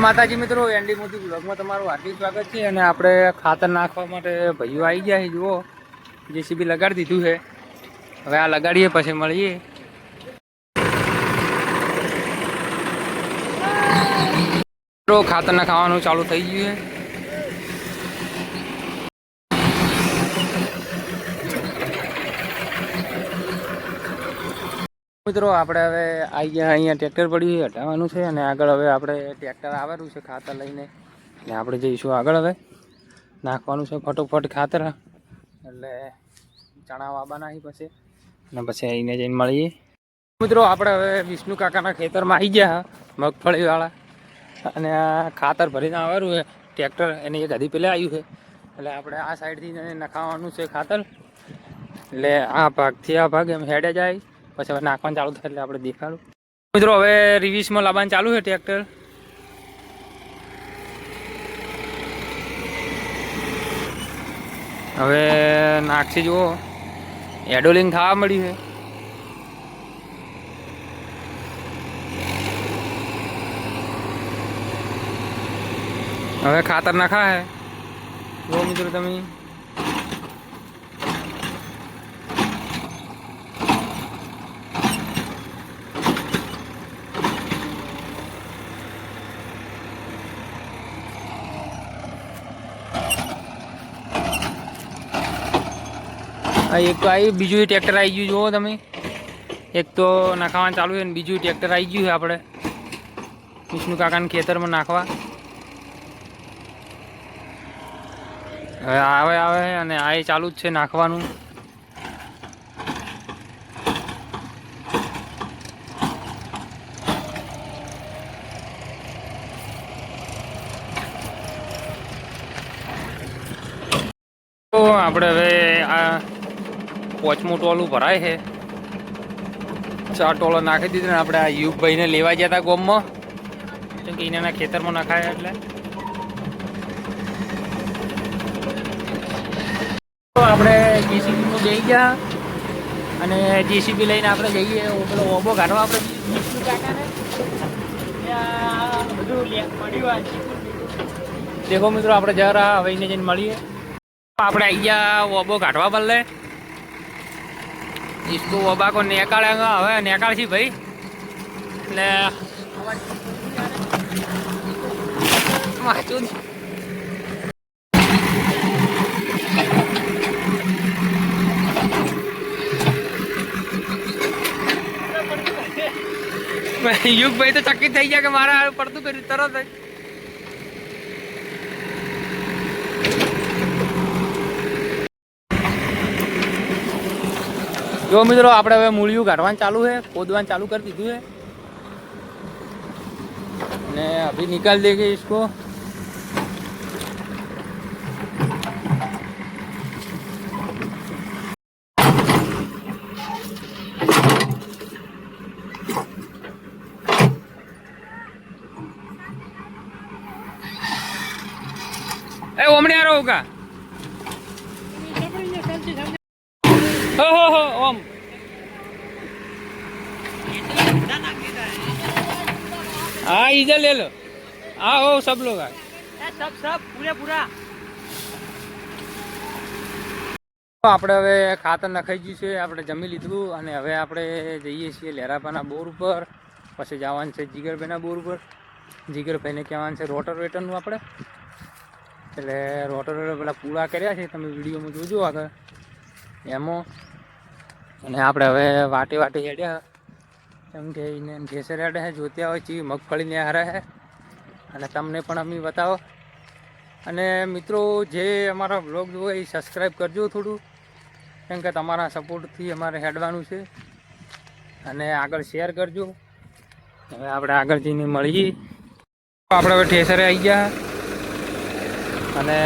માતાજી મિત્રો, એનડી મોદી બ્લોગમાં તમારું હાર્દિક સ્વાગત છે. અને આપણે ખાતર નાખવા માટે ભાઈઓ આવી ગયા છે. જુઓ, જેસીબી લગાડી દીધું છે. હવે આ લગાડીએ પછી મળીએ. ખાતર નાખવાનું ચાલુ થઈ ગયું છે. મિત્રો આપણે હવે અહીંયા ટ્રેક્ટર પડ્યું હટાવવાનું છે. અને આગળ હવે આપણે ટ્રેક્ટર આવેલું છે ખાતર લઈને, ને આપણે જઈશું આગળ. હવે નાખવાનું છે ફટોફટ ખાતર, એટલે ચણા વાવવાના પછી, અને પછી આવીને જઈને મળીએ. મિત્રો આપણે હવે વિષ્ણુ કાકાના ખેતરમાં આવી ગયા મગફળીવાળા, અને આ ખાતર ભરીને આવેલું છે ટ્રેક્ટર. એની એક હદી પહેલાં આવ્યું છે, એટલે આપણે આ સાઈડથી નખાવાનું છે ખાતર. એટલે આ ભાગથી આ ભાગ એમ હેડે જાય, પછી હવે નાખવાનું ચાલુ થાય એટલે આપણે દેખાડું. મિત્રો હવે રિવિસમાં લાવવાનું ચાલુ છે ટ્રેક્ટર. હવે નાખી જુઓ, એડોલિંગ થવા મળ્યું છે. હવે ખાતર નાખા હે, જો મિત્રો તમે. એક તો આવી, બીજું ટ્રેક્ટર આવી ગયું જુઓ તમે. એક તો નાખાવાનું ચાલુ છે, ને બીજું ટ્રેક્ટર આવી ગયું છે આપણે વિષ્ણુ કાકાના ખેતરમાં નાખવા. હવે આવે અને આ ચાલુ જ છે નાખવાનું. તો આપણે હવે આ 5મું ટોલું ભરાય છે. 4 ટોલો નાખી દીધું ને આપણે આ યુગભાઈને લેવા ગયા હતા ગોમમાં, કેમ કે એના ખેતરમાં નખાય. એટલે તો આપણે જેસીબીમાં જઈ ગયા, અને જેસીબી લઈને આપણે જઈએ પેલો ઓબો કાઢવા આપણે વિષ્ણુ કાકાને. દેખો મિત્રો, આપણે જરા હવે જઈને મળીએ. આપણે આવી ગયા ઓબો કાઢવા બદલે. इसको वबा को निकालेगा, હવે નિકાળશી ભાઈ. એટલે યુગભાઈ તો ચકિત થઈ ગયા કે મારા પડતું કર્યું તરત જ. જો મિત્રો, આપણે હવે મૂળિયું કાઢવાનું ચાલુ છે, ખોદવાનું ચાલુ કરી દીધું છે, અને અભી નિકાલ દેંગે इसको. ए ओमने आ रहा होगा. हो ओम. हाँ इधर ले लो. हाँ हो सब लोग सब पूरा. આપણે હવે ખાતર નખાઈ ગયું છે, આપણે જમી લીધું, અને હવે આપણે જઈએ છીએ લેરાપાના બોર ઉપર. પછી જવાનું છે જીગરભાઈના બોર ઉપર. જીગરભાઈને કહેવાનું છે રોટરવેટરનું આપણે. એટલે રોટરવેટર પેલા પૂરા કર્યા છે, તમે વિડીયોમાં જોજો આગળ એમાં. અને આપણે હવે વાટે હેડ્યા, કેમ કે એને ઢેસર હેડે છે, જોત્યા હોય છે મગફળીને હારે છે, અને તમને પણ અમે બતાવો. અને મિત્રો, જે અમારા બ્લોગ જોવો એ સબસ્ક્રાઈબ કરજો થોડું, કેમ કે તમારા સપોર્ટથી અમારે હેડવાનું છે. અને આગળ શેર કરજો. હવે આપણે આગળ જઈને મળીએ. આપણે હવે ઠેસરે આવી ગયા, અને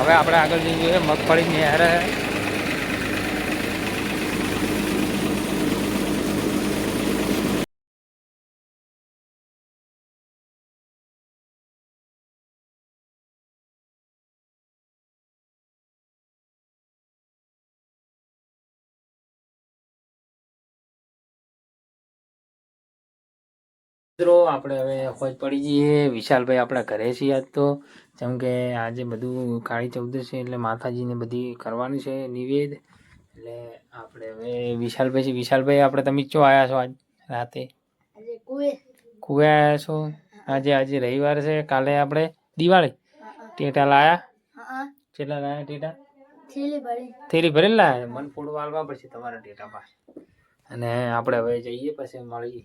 હવે આપણે આગળ જઈએ મગફળીને હારે. મિત્રો આપણે હવે ખોજ પડી જઈએ વિશાલભાઈ આપણા ઘરે છીએ આજ તો, જેમ કે આજે બધું કાળી ચૌદશ છે એટલે માતાજીને બધી કરવાની છે નિવેદ. એટલે આપણે હવે વિશાલભાઈ આપણે તમે ચો આવ્યા છો આજ રાતે? કુએ આવ્યા છો આજે રવિવાર છે, કાલે આપણે દિવાળી. ટેટા લાયા? કેટલા લાયા ટેટા? થેલી ભરેલ લાયા? મન ફોડવા હાલવા પડશે તમારા ટેટા પાસે. અને આપણે હવે જઈએ પછી મળી.